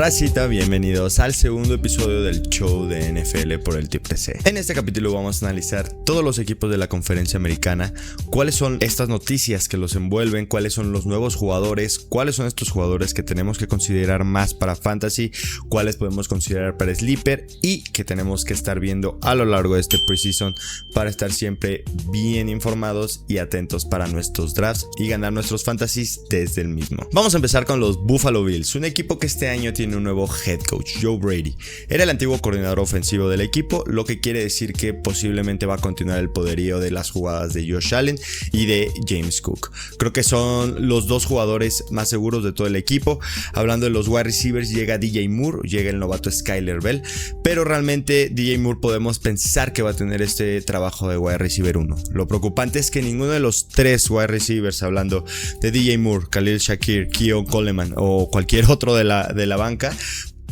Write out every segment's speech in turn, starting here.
Racita, bienvenidos al segundo episodio del show de NFL por el Triple C. En este capítulo vamos a analizar todos los equipos de la conferencia americana, cuáles son estas noticias que los envuelven, cuáles son los nuevos jugadores, cuáles son estos jugadores que tenemos que considerar más para fantasy, cuáles podemos considerar para sleeper y que tenemos que estar viendo a lo largo de este preseason para estar siempre bien informados y atentos para nuestros drafts y ganar nuestros fantasies desde el mismo. Vamos a empezar con los Buffalo Bills, un equipo que este año tiene un nuevo head coach, Joe Brady. Era el antiguo coordinador ofensivo del equipo, lo que quiere decir que posiblemente va a continuar el poderío de las jugadas de Josh Allen y de James Cook. Creo que son los dos jugadores más seguros de todo el equipo. Hablando de los wide receivers, llega DJ Moore, llega el novato Skyler Bell, pero realmente DJ Moore podemos pensar que va a tener este trabajo de wide receiver 1. Lo preocupante es que ninguno de los tres wide receivers, hablando de DJ Moore, Khalil Shakir, Keon Coleman o cualquier otro de la banca,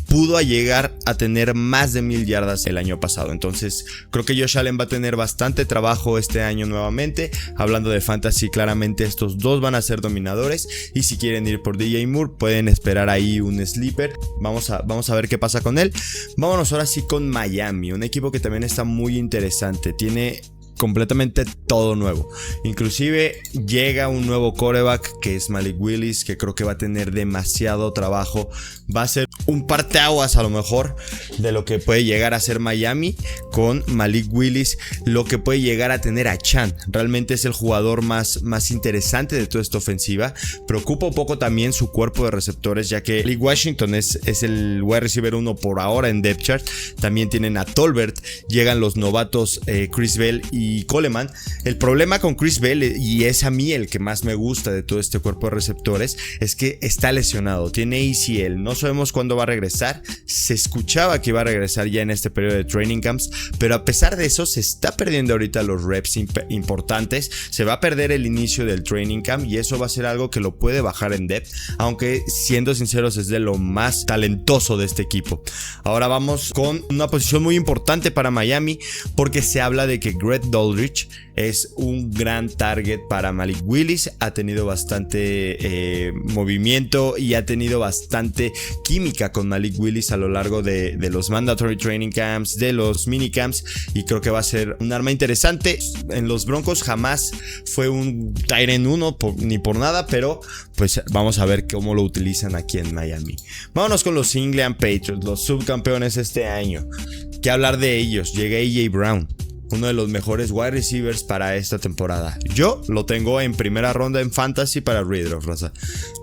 pudo llegar a tener más de 1000 yardas el año pasado. Entonces creo que Josh Allen va a tener bastante trabajo este año nuevamente. Hablando de fantasy, claramente estos dos van a ser dominadores, y si quieren ir por DJ Moore pueden esperar ahí un sleeper. Vamos a ver qué pasa con él. Vámonos ahora sí con Miami, un equipo que también está muy interesante. Tiene completamente todo nuevo, inclusive llega un nuevo quarterback que es Malik Willis, que creo que va a tener demasiado trabajo. Va a ser un parteaguas a lo mejor de lo que puede llegar a ser Miami con Malik Willis, lo que puede llegar a tener a Chan. Realmente es el jugador más interesante de toda esta ofensiva. Preocupa un poco también su cuerpo de receptores, ya que Lee Washington es el wide receiver 1 por ahora en depth chart. También tienen a Tolbert, llegan los novatos Chris Bell y Coleman. El problema con Chris Bell, y es a mí el que más me gusta de todo este cuerpo de receptores, es que está lesionado, tiene ACL, no sabemos cuándo va a regresar. Se escuchaba que iba a regresar ya en este periodo de training camps, pero a pesar de eso se está perdiendo ahorita los reps importantes, se va a perder el inicio del training camp y eso va a ser algo que lo puede bajar en depth, aunque siendo sinceros es de lo más talentoso de este equipo. Ahora vamos con una posición muy importante para Miami, porque se habla de que Greg Dulcich es un gran target para Malik Willis. Ha tenido bastante movimiento y ha tenido bastante química con Malik Willis a lo largo de los mandatory training camps, de los minicamps, y creo que va a ser un arma interesante. En los Broncos jamás fue un tight end 1 ni por nada, pero pues vamos a ver cómo lo utilizan aquí en Miami. Vámonos con los England Patriots, los subcampeones este año. ¿Qué hablar de ellos? Llega AJ Brown, uno de los mejores wide receivers para esta temporada. Yo lo tengo en primera ronda en fantasy para Redraft, raza.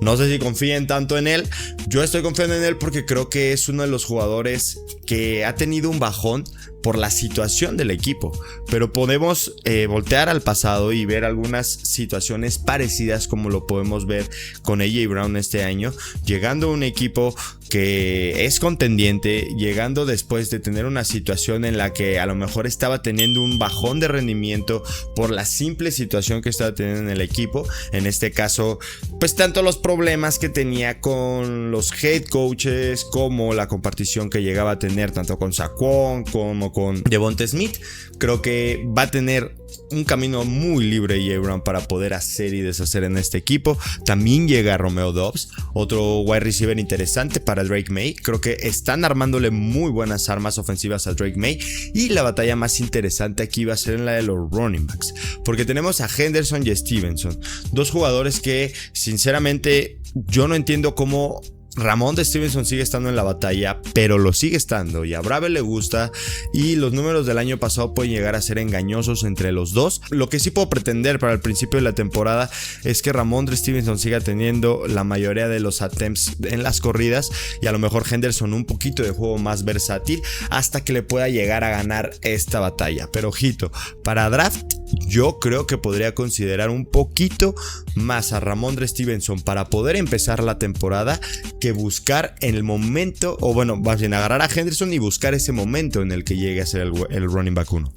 No sé si confíen tanto en él. Yo estoy confiando en él porque creo que es uno de los jugadores que ha tenido un bajón por la situación del equipo, pero podemos voltear al pasado y ver algunas situaciones parecidas, como lo podemos ver con AJ Brown este año, llegando a un equipo que es contendiente, llegando después de tener una situación en la que a lo mejor estaba teniendo un bajón de rendimiento por la simple situación que estaba teniendo en el equipo. En este caso, pues tanto los problemas que tenía con los head coaches como la compartición que llegaba a tener tanto con Saquon como con Devonta Smith. Creo que va a tener un camino muy libre AJ Brown para poder hacer y deshacer en este equipo. También llega Romeo Doubs, otro wide receiver interesante para Drake May. Creo que están armándole muy buenas armas ofensivas a Drake May, y la batalla más interesante aquí va a ser en la de los running backs, porque tenemos a Henderson y Stevenson, dos jugadores que sinceramente yo no entiendo cómo Ramondre Stevenson sigue estando en la batalla, pero lo sigue estando y a Bravel le gusta, y los números del año pasado pueden llegar a ser engañosos entre los dos. Lo que sí puedo pretender para el principio de la temporada es que Ramondre Stevenson siga teniendo la mayoría de los attempts en las corridas, y a lo mejor Henderson un poquito de juego más versátil hasta que le pueda llegar a ganar esta batalla. Pero ojito, para draft yo creo que podría considerar un poquito más a Ramondre Stevenson para poder empezar la temporada, que buscar en el momento, o bueno, más bien agarrar a Henderson y buscar ese momento en el que llegue a ser el running back 1.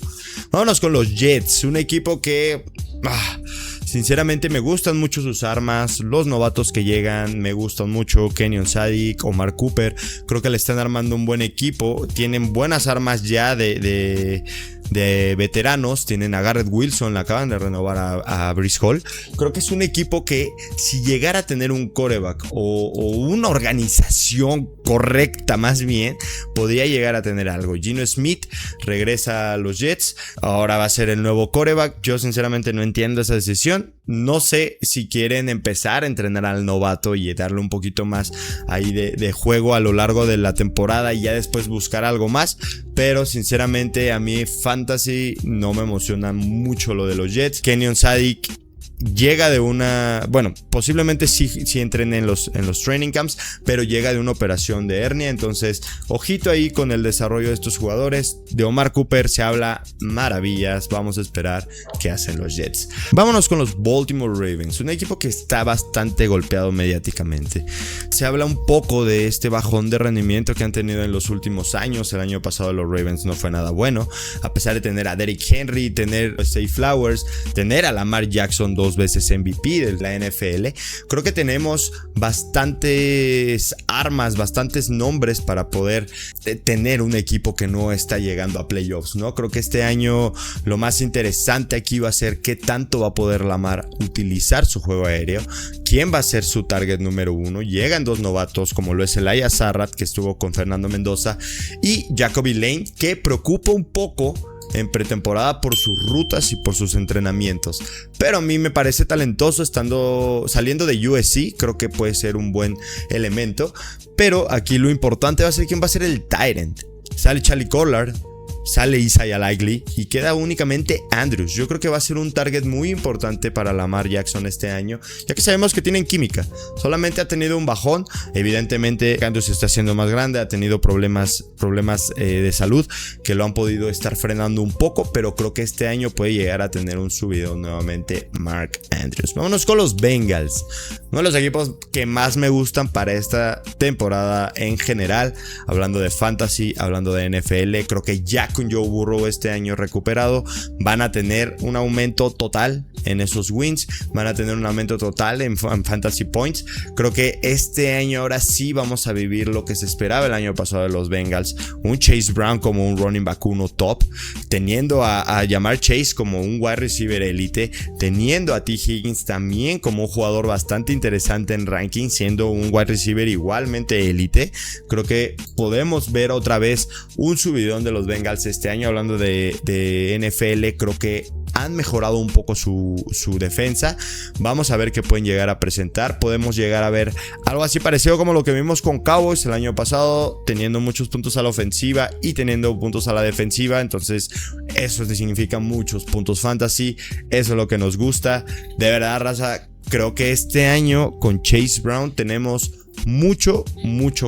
Vámonos con los Jets, un equipo que sinceramente me gustan mucho sus armas. Los novatos que llegan me gustan mucho. Kenyon Sadiq, Omar Cooper, creo que le están armando un buen equipo. Tienen buenas armas ya de de veteranos. Tienen a Garrett Wilson, le acaban de renovar a Breece Hall. Creo que es un equipo que, si llegara a tener un quarterback o una organización correcta más bien, podría llegar a tener algo. Geno Smith regresa a los Jets, ahora va a ser el nuevo quarterback. Yo sinceramente no entiendo esa decisión. No sé si quieren empezar a entrenar al novato y darle un poquito más ahí de juego a lo largo de la temporada y ya después buscar algo más, pero sinceramente a mí fantasy no me emociona mucho lo de los Jets. Kenyon Sadiq llega de una, bueno, posiblemente sí entrene en los training camps, pero llega de una operación de hernia, entonces ojito ahí con el desarrollo de estos jugadores. De Omar Cooper se habla maravillas, vamos a esperar qué hacen los Jets. Vámonos con los Baltimore Ravens, un equipo que está bastante golpeado mediáticamente. Se habla un poco de este bajón de rendimiento que han tenido en los últimos años. El año pasado los Ravens no fue nada bueno, a pesar de tener a Derrick Henry, tener a Zay Flowers, tener a Lamar Jackson 2 veces MVP de la NFL. Creo que tenemos bastantes armas, bastantes nombres para poder tener un equipo que no está llegando a playoffs, ¿no? Creo que este año lo más interesante aquí va a ser qué tanto va a poder Lamar utilizar su juego aéreo, quién va a ser su target número 1. Llegan 2 novatos como lo es Elijah Sarrat, que estuvo con Fernando Mendoza, y Jacoby Lane, que preocupa un poco en pretemporada por sus rutas y por sus entrenamientos, pero a mí me parece talentoso saliendo de USC. Creo que puede ser un buen elemento, pero aquí lo importante va a ser quién va a ser el tight end. Sale Charlie Collard, sale Isaiah Likely y queda únicamente Andrews. Yo creo que va a ser un target muy importante para Lamar Jackson este año, ya que sabemos que tienen química. Solamente ha tenido un bajón. Evidentemente Andrews se está haciendo más grande, ha tenido problemas de salud que lo han podido estar frenando un poco, pero creo que este año puede llegar a tener un subidón nuevamente Mark Andrews. Vámonos con los Bengals, uno de los equipos que más me gustan para esta temporada en general, hablando de fantasy, hablando de NFL. Creo que ya con Joe Burrow este año recuperado van a tener un aumento total en esos wins, van a tener un aumento total en fantasy points. Creo que este año ahora sí vamos a vivir lo que se esperaba el año pasado de los Bengals, un Chase Brown como un running back 1 top, teniendo a Ja'Marr Chase como un wide receiver elite, teniendo a T. Higgins también como un jugador bastante interesante en ranking, siendo un wide receiver igualmente elite. Creo que podemos ver otra vez un subidón de los Bengals este año. Hablando de NFL, creo que han mejorado un poco su defensa. Vamos a ver qué pueden llegar a presentar. Podemos llegar a ver algo así parecido como lo que vimos con Cowboys el año pasado, teniendo muchos puntos a la ofensiva y teniendo puntos a la defensiva. Entonces eso significa muchos puntos fantasy. Eso es lo que nos gusta. De verdad, raza, creo que este año con Chase Brown tenemos mucho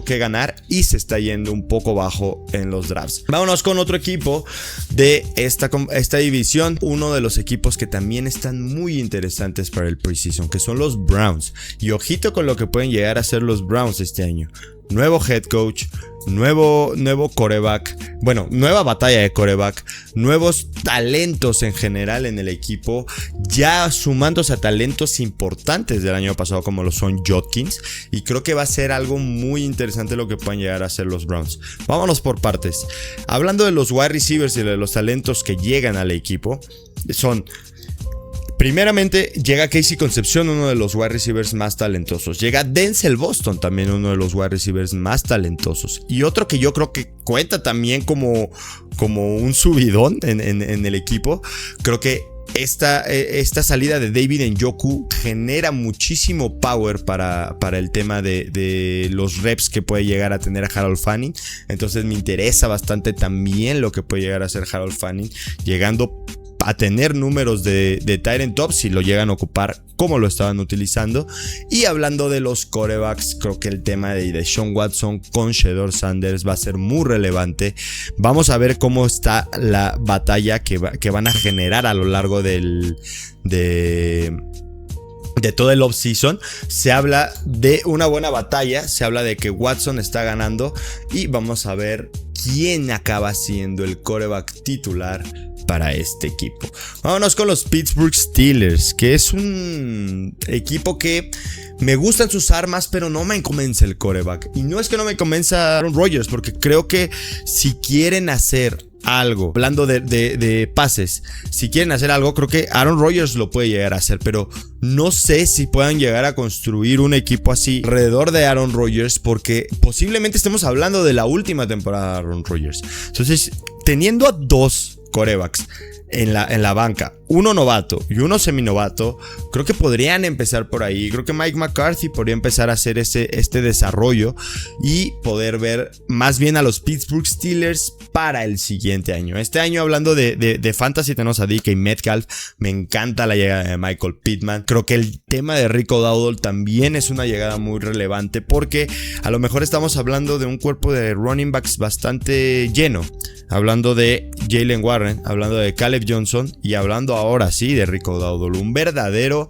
que ganar y se está yendo un poco bajo en los drafts. Vámonos con otro equipo de esta división, uno de los equipos que también están muy interesantes para el preseason, que son los Browns. Y ojito con lo que pueden llegar a ser los Browns este año. Nuevo head coach, nuevo quarterback, bueno, nueva batalla de quarterback, nuevos talentos en general en el equipo, ya sumándose a talentos importantes del año pasado como lo son Judkins, y creo que va a ser algo muy interesante lo que pueden llegar a hacer los Browns. Vámonos por partes. Hablando de los wide receivers y de los talentos que llegan al equipo, son... Primeramente, llega Casey Concepción, uno de los wide receivers más talentosos. Llega Denzel Boston, también uno de los wide receivers más talentosos. Y otro que yo creo que cuenta también como un subidón en el equipo. Creo que esta salida de David Njoku genera muchísimo power para el tema de los reps que puede llegar a tener Harold Fanning. Entonces me interesa bastante también lo que puede llegar a hacer Harold Fanning, llegando a tener números de tight end top si lo llegan a ocupar como lo estaban utilizando. Y hablando de los quarterbacks, creo que el tema de Deshaun Watson con Shedeur Sanders va a ser muy relevante. Vamos a ver cómo está la batalla que van a generar a lo largo de todo el offseason. Se habla de una buena batalla, se habla de que Watson está ganando y vamos a ver quién acaba siendo el quarterback titular para este equipo. Vámonos con los Pittsburgh Steelers, que es un equipo que me gustan sus armas, pero no me convence el quarterback. Y no es que no me convenza Aaron Rodgers, porque creo que si quieren hacer algo, hablando de pases, si quieren hacer algo, creo que Aaron Rodgers lo puede llegar a hacer, pero no sé si puedan llegar a construir un equipo así alrededor de Aaron Rodgers, porque posiblemente estemos hablando de la última temporada de Aaron Rodgers. Entonces, teniendo a dos quarterbacks en la banca, uno novato y uno seminovato, creo que podrían empezar por ahí. Creo que Mike McCarthy podría empezar a hacer este desarrollo y poder ver más bien a los Pittsburgh Steelers para el siguiente año. Este año, hablando de fantasy, tenemos a DK Metcalf. Me encanta la llegada de Michael Pittman. Creo que el tema de Rico Dowdle también es una llegada muy relevante, porque a lo mejor estamos hablando de un cuerpo de running backs bastante lleno. Hablando de Jalen Warren, hablando de Caleb Johnson y hablando ahora sí de Rico Dowdle, un verdadero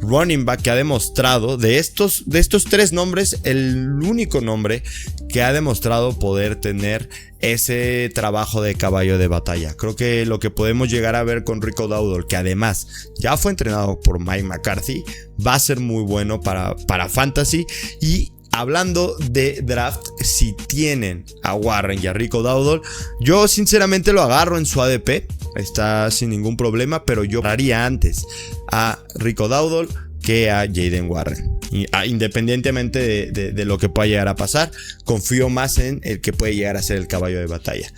running back que ha demostrado de estos tres nombres, el único nombre que ha demostrado poder tener ese trabajo de caballo de batalla. Creo que lo que podemos llegar a ver con Rico Dowdle, que además ya fue entrenado por Mike McCarthy, va a ser muy bueno para fantasy. Y hablando de draft, si tienen a Warren y a Rico Dowdle, yo sinceramente lo agarro en su ADP, está sin ningún problema, pero yo haría antes a Rico Dowdle que a Jaden Warren. Independientemente de lo que pueda llegar a pasar, confío más en el que puede llegar a ser el caballo de batalla.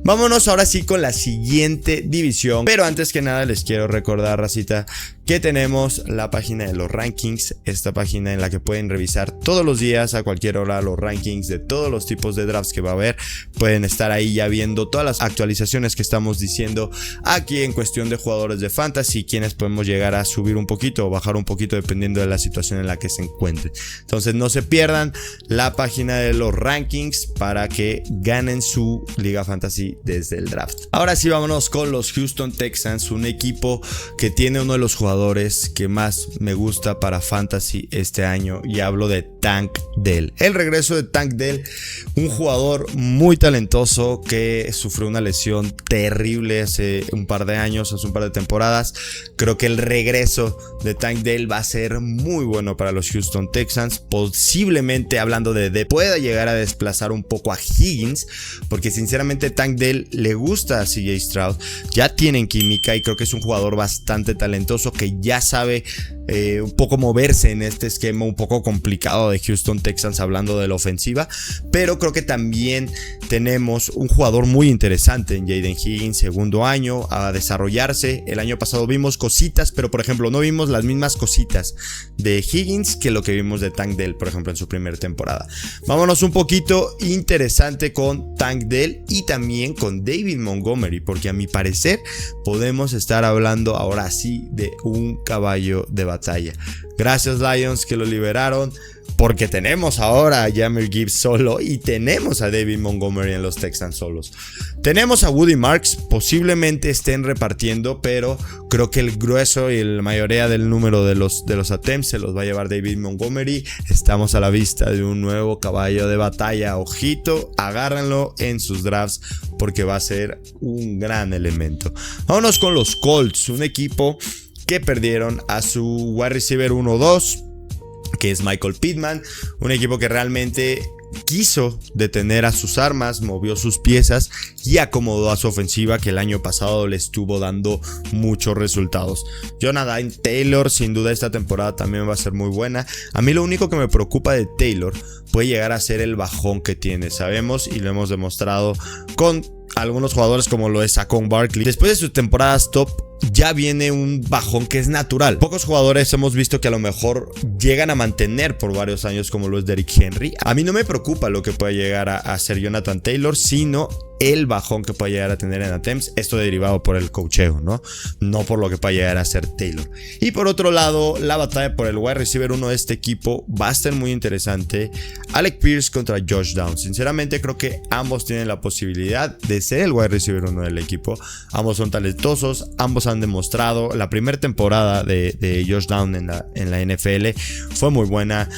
Vámonos ahora sí con la siguiente división, pero antes que nada les quiero recordar, racita, que tenemos la página de los rankings, esta página en la que pueden revisar todos los días a cualquier hora los rankings de todos los tipos de drafts que va a haber. Pueden estar ahí ya viendo todas las actualizaciones que estamos diciendo aquí en cuestión de jugadores de fantasy, quienes podemos llegar a subir un poquito o bajar un poquito dependiendo de la situación en la que se encuentren. Entonces no se pierdan la página de los rankings para que ganen su liga fantasy desde el draft. Ahora sí, vámonos con los Houston Texans, un equipo que tiene uno de los jugadores que más me gusta para fantasy este año, y hablo de Tank Dell. El regreso de Tank Dell, un jugador muy talentoso que sufrió una lesión terrible hace un par de años, hace un par de temporadas. Creo que el regreso de Tank Dell va a ser muy bueno para los Houston Texans. Posiblemente, hablando de pueda llegar a desplazar un poco a Higgins, porque sinceramente Tank Dell le gusta a CJ Stroud, ya tienen química y creo que es un jugador bastante talentoso que ya sabe un poco moverse en este esquema un poco complicado de Houston Texans, hablando de la ofensiva. Pero creo que también tenemos un jugador muy interesante en Jaden Higgins, segundo año a desarrollarse. El año pasado vimos cositas, pero por ejemplo no vimos las mismas cositas de Higgins que lo que vimos de Tank Dell, por ejemplo, en su primera temporada. Vámonos un poquito interesante con Tank Dell y también con David Montgomery, porque a mi parecer podemos estar hablando ahora sí de un caballo de batalla. Gracias Lions que lo liberaron, porque tenemos ahora a Jahmyr Gibbs solo y tenemos a David Montgomery en los Texans solos. Tenemos a Woody Marks, posiblemente estén repartiendo, pero creo que el grueso y la mayoría del número de los attempts se los va a llevar David Montgomery. Estamos a la vista de un nuevo caballo de batalla. Ojito, agárrenlo en sus drafts porque va a ser un gran elemento. Vámonos con los Colts, un equipo que perdieron a su wide receiver 1-2, que es Michael Pittman, un equipo que realmente quiso detener a sus armas, movió sus piezas y acomodó a su ofensiva, que el año pasado le estuvo dando muchos resultados. Jonathan Taylor, sin duda esta temporada también va a ser muy buena. A mí lo único que me preocupa de Taylor puede llegar a ser el bajón que tiene. Sabemos y lo hemos demostrado con algunos jugadores como lo es Saquon Barkley. Después de sus temporadas top ya viene un bajón que es natural. Pocos jugadores hemos visto que a lo mejor llegan a mantener por varios años, como lo es Derrick Henry. A mí no me preocupa lo que pueda llegar a ser Jonathan Taylor, sino el bajón que puede llegar a tener en attempts. Esto derivado por el coacheo, no por lo que pueda llegar a ser Taylor. Y por otro lado, la batalla por el wide receiver 1 de este equipo va a ser muy interesante. Alec Pierce contra Josh Downs. Sinceramente creo que ambos tienen la posibilidad de ser el wide receiver 1 del equipo. Ambos son talentosos, ambos han demostrado. La primera temporada de Josh Downs en la NFL fue muy buena.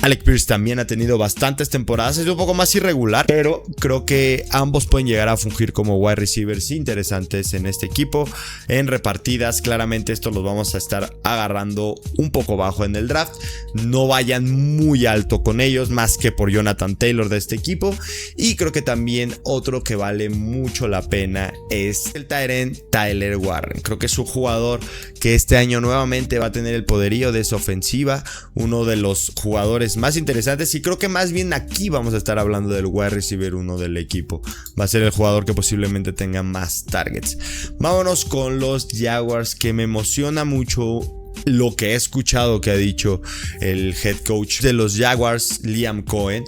Alec Pierce también ha tenido bastantes temporadas, es un poco más irregular, pero creo que ambos pueden llegar a fungir como wide receivers interesantes en este equipo. En repartidas, claramente estos los vamos a estar agarrando un poco bajo en el draft. No vayan muy alto con ellos, más que por Jonathan Taylor de este equipo. Y creo que también otro que vale mucho la pena es el tight end Tyler Warren. Creo que es un jugador que este año nuevamente va a tener el poderío de esa ofensiva, uno de los jugadores más interesantes, y creo que más bien aquí vamos a estar hablando del wide receiver 1 del equipo. Va a ser el jugador que posiblemente tenga más targets. Vámonos con los Jaguars, que me emociona mucho lo que he escuchado que ha dicho el head coach de los Jaguars, Liam Cohen,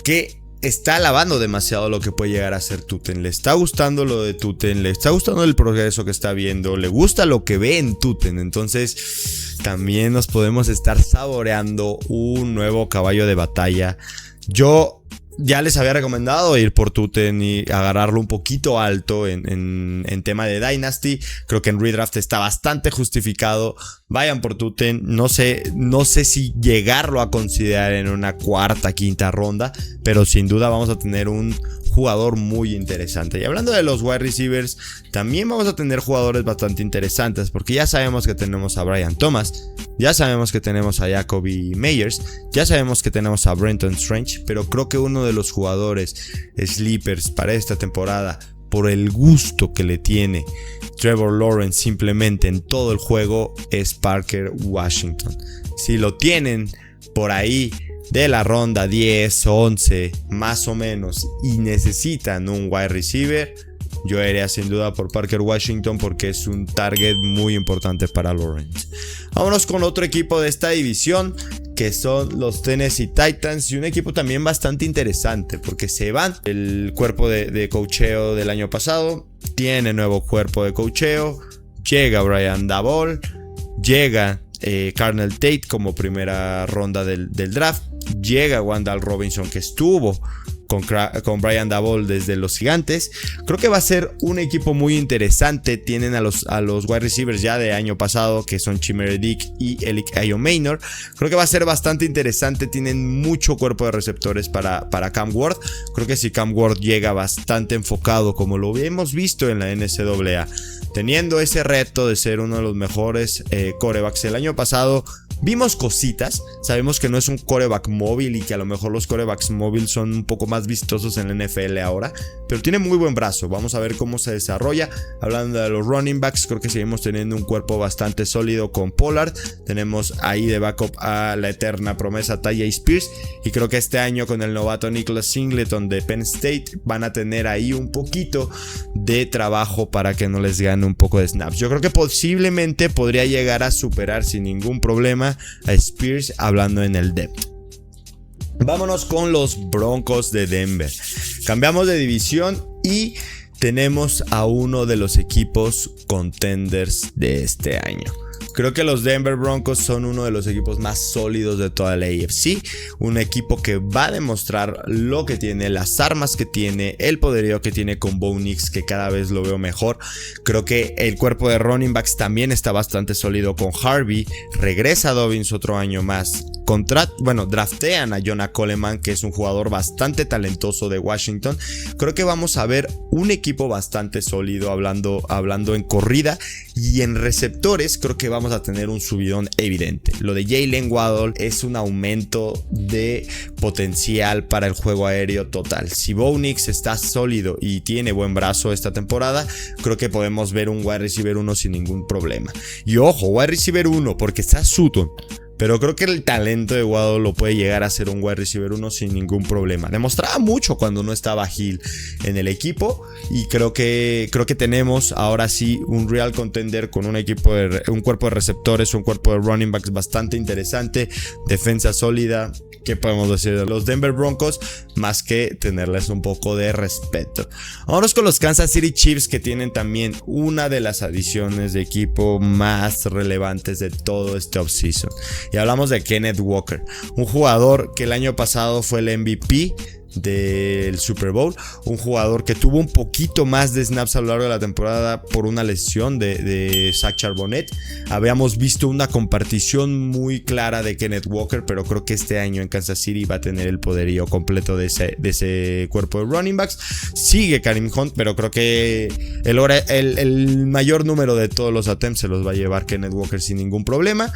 que está alabando demasiado lo que puede llegar a ser Tuten. Le está gustando lo de Tuten, le está gustando el progreso que está viendo, le gusta lo que ve en Tuten. Entonces también nos podemos estar saboreando un nuevo caballo de batalla. Yo ya les había recomendado ir por Tuten y agarrarlo un poquito alto en tema de Dynasty. Creo que en Redraft está bastante justificado. Vayan por Tuten. No sé si llegarlo a considerar en una cuarta, quinta ronda, pero sin duda vamos a tener un jugador muy interesante. Y hablando de los wide receivers, también vamos a tener jugadores bastante interesantes, porque ya sabemos que tenemos a Brian Thomas, ya sabemos que tenemos a Jacoby Meyers, ya sabemos que tenemos a Brenton Strange, pero creo que uno de los jugadores sleepers para esta temporada, por el gusto que le tiene Trevor Lawrence simplemente en todo el juego, es Parker Washington. Si lo tienen por ahí de la ronda 10, 11 más o menos y necesitan un wide receiver, yo iría sin duda por Parker Washington, porque es un target muy importante para Lawrence. Vámonos con otro equipo de esta división, que son los Tennessee Titans, y un equipo también bastante interesante, porque se van el cuerpo de coacheo del año pasado, tiene nuevo cuerpo de coacheo, llega Brian Daboll, llega Carnell Tate como primera ronda del draft, llega Wan'Dale Robinson, que estuvo con Brian Daboll desde los Gigantes. Creo que va a ser un equipo muy interesante. Tienen a los wide receivers ya de año pasado, que son Chimere Dick y Elic Ayo-Maynor. Creo que va a ser bastante interesante. Tienen mucho cuerpo de receptores para Cam Ward. Creo que si Cam Ward llega bastante enfocado, como lo hemos visto en la NCAA, teniendo ese reto de ser uno de los mejores quarterbacks el año pasado, vimos cositas. Sabemos que no es un quarterback móvil y que a lo mejor los quarterbacks móviles son un poco más vistosos en la NFL ahora, pero tiene muy buen brazo. Vamos a ver cómo se desarrolla. Hablando de los running backs, creo que seguimos teniendo un cuerpo bastante sólido con Pollard. Tenemos ahí de backup a la eterna promesa Tyjae Spears, y creo que este año con el novato Nicholas Singleton de Penn State van a tener ahí un poquito de trabajo para que no les gane un poco de snaps. Yo creo que posiblemente podría llegar a superar sin ningún problema a Spears, hablando en el depth. Vámonos con los Broncos de Denver. Cambiamos de división y tenemos a uno de los equipos contenders de este año. Creo que los Denver Broncos son uno de los equipos más sólidos de toda la AFC. Un equipo que va a demostrar lo que tiene, las armas que tiene, el poderío que tiene con Bo Nix, que cada vez lo veo mejor. Creo que el cuerpo de running backs también está bastante sólido con Harvey. Regresa Dobbins otro año más. Draftean a Jonah Coleman, que es un jugador bastante talentoso de Washington. Creo que vamos a ver un equipo bastante sólido hablando en corrida, y en receptores creo que vamos a tener un subidón evidente. Lo de Jalen Waddle es un aumento de potencial para el juego aéreo total. Si Bo Nix está sólido y tiene buen brazo esta temporada, creo que podemos ver un wide receiver 1 sin ningún problema. Y ojo, wide receiver 1 porque está Sutton, pero creo que el talento de Waddle lo puede llegar a ser un wide receiver 1 sin ningún problema. Demostraba mucho cuando no estaba Hill en el equipo, y creo que tenemos ahora sí un real contender con un cuerpo de receptores, un cuerpo de running backs bastante interesante, defensa sólida. ¿Qué podemos decir de los Denver Broncos? Más que tenerles un poco de respeto. Vámonos con los Kansas City Chiefs, que tienen también una de las adiciones de equipo más relevantes de todo este offseason. Y hablamos de Kenneth Walker, un jugador que el año pasado fue el MVP del Super Bowl, un jugador que tuvo un poquito más de snaps a lo largo de la temporada por una lesión de Zach Charbonnet. Habíamos visto una compartición muy clara de Kenneth Walker, pero creo que este año en Kansas City va a tener el poderío completo de ese cuerpo de running backs. Sigue Kareem Hunt, pero creo que el mayor número de todos los attempts se los va a llevar Kenneth Walker sin ningún problema.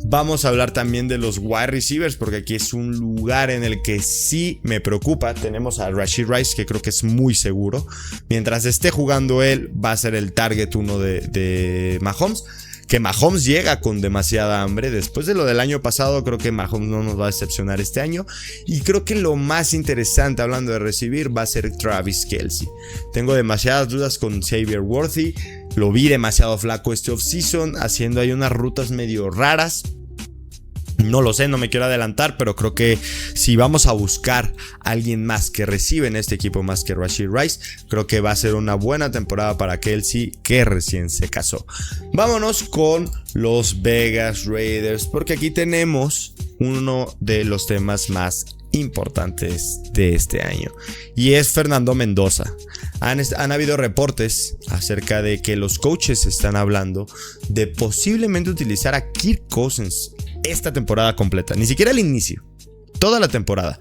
Vamos a hablar también de los wide receivers, porque aquí es un lugar en el que sí me preocupa. Tenemos a Rashee Rice, que creo que es muy seguro. Mientras esté jugando él, va a ser el target 1 de Mahomes. Que Mahomes llega con demasiada hambre. Después de lo del año pasado, creo que Mahomes no nos va a decepcionar este año. Y creo que lo más interesante, hablando de recibir, va a ser Travis Kelce. Tengo demasiadas dudas con Xavier Worthy. Lo vi demasiado flaco este offseason, haciendo ahí unas rutas medio raras. No lo sé, no me quiero adelantar, pero creo que si vamos a buscar a alguien más que recibe en este equipo más que Rashee Rice, creo que va a ser una buena temporada para Kelce, que recién se casó. Vámonos con los Vegas Raiders, porque aquí tenemos uno de los temas más importantes de este año, y es Fernando Mendoza. Han habido reportes acerca de que los coaches están hablando de posiblemente utilizar a Kirk Cousins esta temporada completa, ni siquiera al inicio, toda la temporada.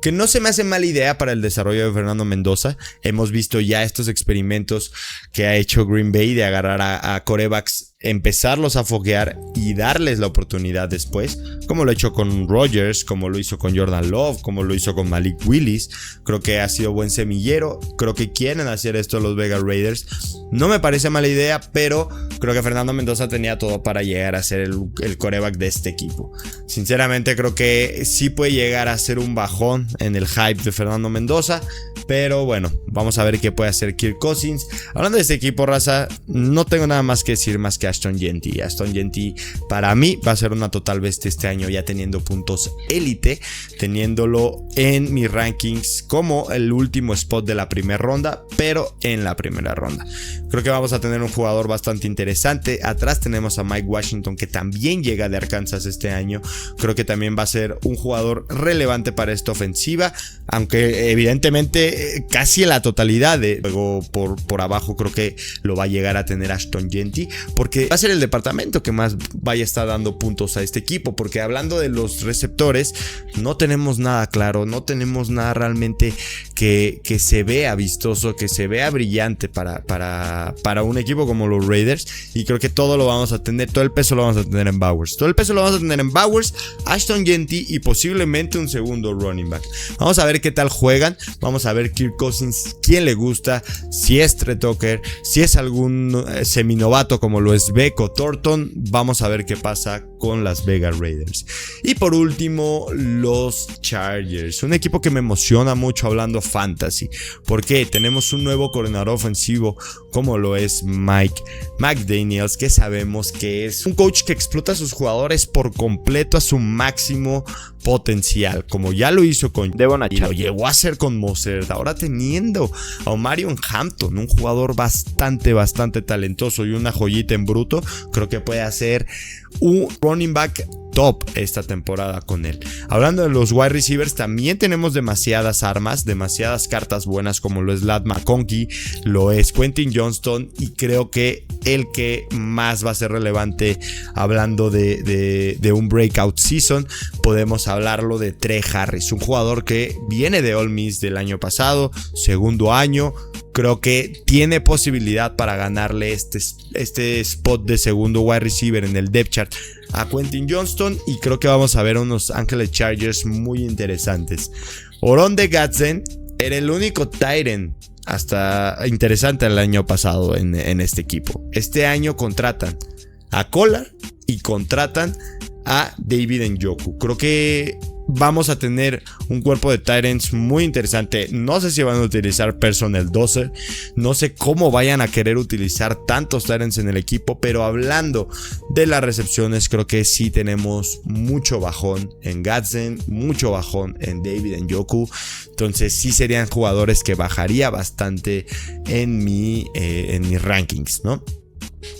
Que no se me hace mala idea para el desarrollo de Fernando Mendoza. Hemos visto ya estos experimentos que ha hecho Green Bay de agarrar a quarterbacks, empezarlos a foguear y darles la oportunidad después, como lo ha hecho con Rodgers, como lo hizo con Jordan Love, como lo hizo con Malik Willis. Creo que ha sido buen semillero. Creo que quieren hacer esto los Vegas Raiders. No me parece mala idea, pero creo que Fernando Mendoza tenía todo para llegar a ser el quarterback de este equipo. Sinceramente creo que sí puede llegar a ser un bajón en el hype de Fernando Mendoza, pero bueno, vamos a ver qué puede hacer Kirk Cousins. Hablando de este equipo, raza, no tengo nada más que decir más que Ashton Jeanty. Ashton Jeanty para mí va a ser una total bestia este año, ya teniendo puntos élite, teniéndolo en mis rankings como el último spot de la primera ronda, pero en la primera ronda. Creo que vamos a tener un jugador bastante interesante. Atrás tenemos a Mike Washington, que también llega de Arkansas este año. Creo que también va a ser un jugador relevante para esta ofensiva, aunque evidentemente casi la totalidad de juego por abajo creo que lo va a llegar a tener Ashton Jeanty, porque va a ser el departamento que más vaya a estar dando puntos a este equipo. Porque hablando de los receptores, no tenemos nada claro, no tenemos nada realmente que se vea vistoso, que se vea brillante para un equipo como los Raiders. Y creo que todo lo vamos a tener, todo el peso lo vamos a tener en Bowers. Todo el peso lo vamos a tener en Bowers, Ashton Jeanty y posiblemente un segundo running back. Vamos a ver qué tal juegan. Vamos a ver Kirk Cousins, quién le gusta, si es Trey Tucker, si es algún seminovato como lo es Beco Thornton. Vamos a ver qué pasa con las Vegas Raiders. Y por último, los Chargers, un equipo que me emociona mucho hablando fantasy, porque tenemos un nuevo coordinador ofensivo como lo es Mike McDaniels, que sabemos que es un coach que explota a sus jugadores por completo a su máximo potencial, como ya lo hizo con Devon Achane y lo llegó a hacer con Mostert. Ahora teniendo a Omarion Hampton, un jugador bastante talentoso y una joyita en bruto, creo que puede hacer un running back top esta temporada con él. Hablando de los wide receivers, también tenemos demasiadas armas, demasiadas cartas buenas, como lo es Ladd McConkey, lo es Quentin Johnston, y creo que el que más va a ser relevante hablando de un breakout season, podemos hablarlo de Trey Harris, un jugador que viene de Ole Miss del año pasado, segundo año. Creo que tiene posibilidad para ganarle este spot de segundo wide receiver en el depth chart a Quentin Johnston, y creo que vamos a ver unos Angeles Chargers muy interesantes. Oronde Gadsden era el único tight end hasta interesante el año pasado en este equipo. Este año contratan a Collar y contratan a David Njoku. Creo que vamos a tener un cuerpo de tight ends muy interesante. No sé si van a utilizar personnel 12, no sé cómo vayan a querer utilizar tantos tight ends en el equipo, pero hablando de las recepciones, creo que sí tenemos mucho bajón en Gadsden, mucho bajón en David Njoku. Entonces sí serían jugadores que bajaría bastante en mis rankings, ¿no?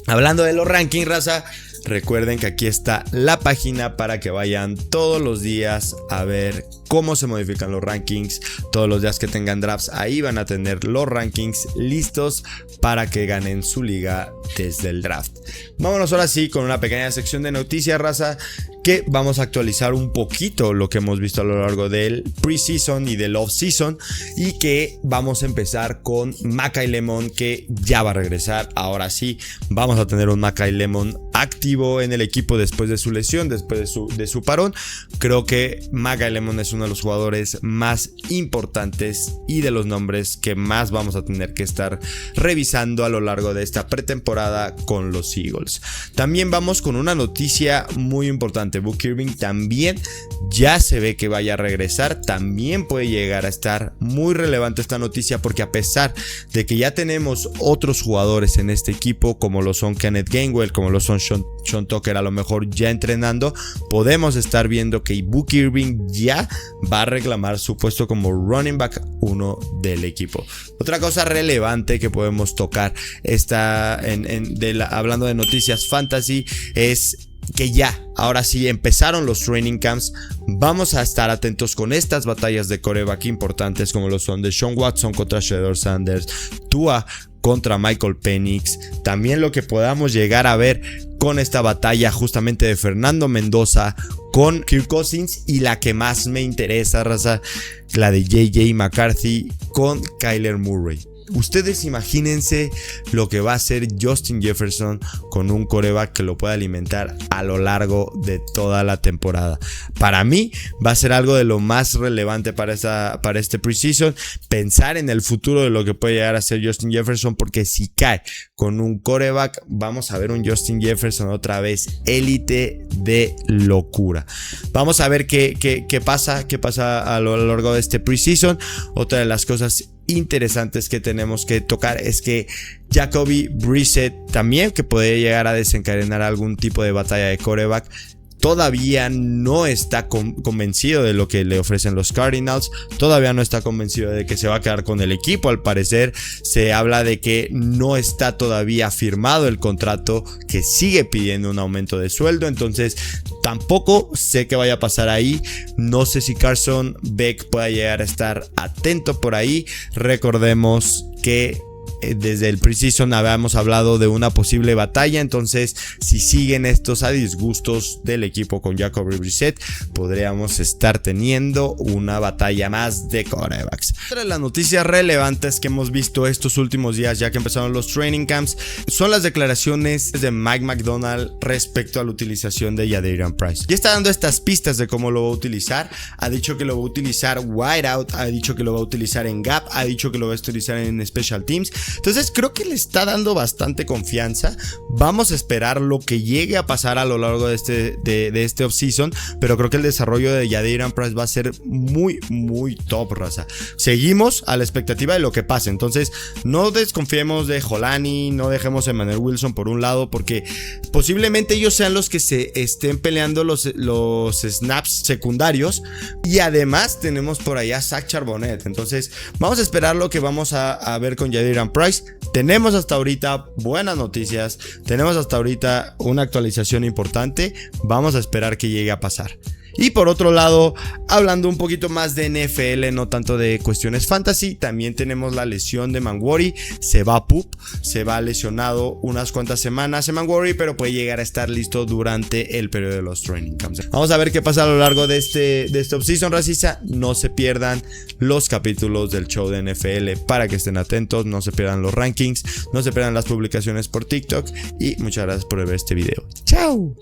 Hablando de los rankings, raza, recuerden que aquí está la página para que vayan todos los días a ver cómo se modifican los rankings. Todos los días que tengan drafts, ahí van a tener los rankings listos para que ganen su liga desde el draft. Vámonos ahora sí con una pequeña sección de noticias, raza, que vamos a actualizar un poquito lo que hemos visto a lo largo del preseason y del off-season, y que vamos a empezar con Mackay Lemon, que ya va a regresar. Ahora sí, vamos a tener un Mackay Lemon activo en el equipo después de su lesión, después de su parón. Creo que Mackay Lemon es uno de los jugadores más importantes y de los nombres que más vamos a tener que estar revisando a lo largo de esta pretemporada con los Eagles. También vamos con una noticia muy importante. Buck Irving también ya se ve que vaya a regresar. También puede llegar a estar muy relevante esta noticia, porque a pesar de que ya tenemos otros jugadores en este equipo, como lo son Kenneth Gainwell, como lo son Sean Tucker, a lo mejor ya entrenando, podemos estar viendo que Buck Irving ya va a reclamar su puesto como running back 1 del equipo. Otra cosa relevante que podemos tocar hablando de noticias fantasy es que ya, ahora sí empezaron los training camps. Vamos a estar atentos con estas batallas de quarterback importantes, como lo son de Sean Watson contra Shedeur Sanders, Tua contra Michael Penix. También lo que podamos llegar a ver con esta batalla justamente de Fernando Mendoza con Kirk Cousins, y la que más me interesa, raza, la de JJ McCarthy con Kyler Murray. Ustedes imagínense lo que va a hacer Justin Jefferson con un quarterback que lo pueda alimentar a lo largo de toda la temporada. Para mí va a ser algo de lo más relevante para este preseason, pensar en el futuro de lo que puede llegar a ser Justin Jefferson, porque si cae con un quarterback, vamos a ver un Justin Jefferson otra vez élite de locura. Vamos a ver qué pasa a lo largo de este preseason. Otra de las cosas interesantes que tenemos que tocar es que Jacoby Brissett también, que puede llegar a desencadenar algún tipo de batalla de quarterback, todavía no está convencido de lo que le ofrecen los Cardinals. Todavía no está convencido de que se va a quedar con el equipo. Al parecer se habla de que no está todavía firmado el contrato, que sigue pidiendo un aumento de sueldo. Entonces tampoco sé qué vaya a pasar ahí. No sé si Carson Beck pueda llegar a estar atento por ahí. Recordemos que desde el preseason habíamos hablado de una posible batalla. Entonces, si siguen estos a disgustos del equipo con Jacoby Brissett, podríamos estar teniendo una batalla más de quarterbacks. Otra de las noticias relevantes que hemos visto estos últimos días, ya que empezaron los training camps, son las declaraciones de Mike Macdonald respecto a la utilización de Jadarian Price. Ya está dando estas pistas de cómo lo va a utilizar. Ha dicho que lo va a utilizar wide out, ha dicho que lo va a utilizar en gap, ha dicho que lo va a utilizar en special teams. Entonces creo que le está dando bastante confianza. Vamos a esperar lo que llegue a pasar a lo largo de este offseason, pero creo que el desarrollo de Jadarian Price va a ser muy top, raza. Seguimos a la expectativa de lo que pase. Entonces no desconfiemos de Holani, no dejemos a Emmanuel Wilson por un lado, porque posiblemente ellos sean los que se estén peleando los snaps secundarios, y además tenemos por allá a Zach Charbonnet. Entonces vamos a esperar lo que vamos a ver con Jadarian Price. Tenemos hasta ahorita buenas noticias, tenemos hasta ahorita una actualización importante. Vamos a esperar que llegue a pasar. Y por otro lado, hablando un poquito más de NFL, no tanto de cuestiones fantasy, también tenemos la lesión de Mangwori. Se va a PUP, se va lesionado unas cuantas semanas en Mangwori, pero puede llegar a estar listo durante el periodo de los training camps. Vamos a ver qué pasa a lo largo de este offseason, racista. No se pierdan los capítulos del show de NFL para que estén atentos, no se pierdan los rankings, no se pierdan las publicaciones por TikTok, y muchas gracias por ver este video. ¡Chao!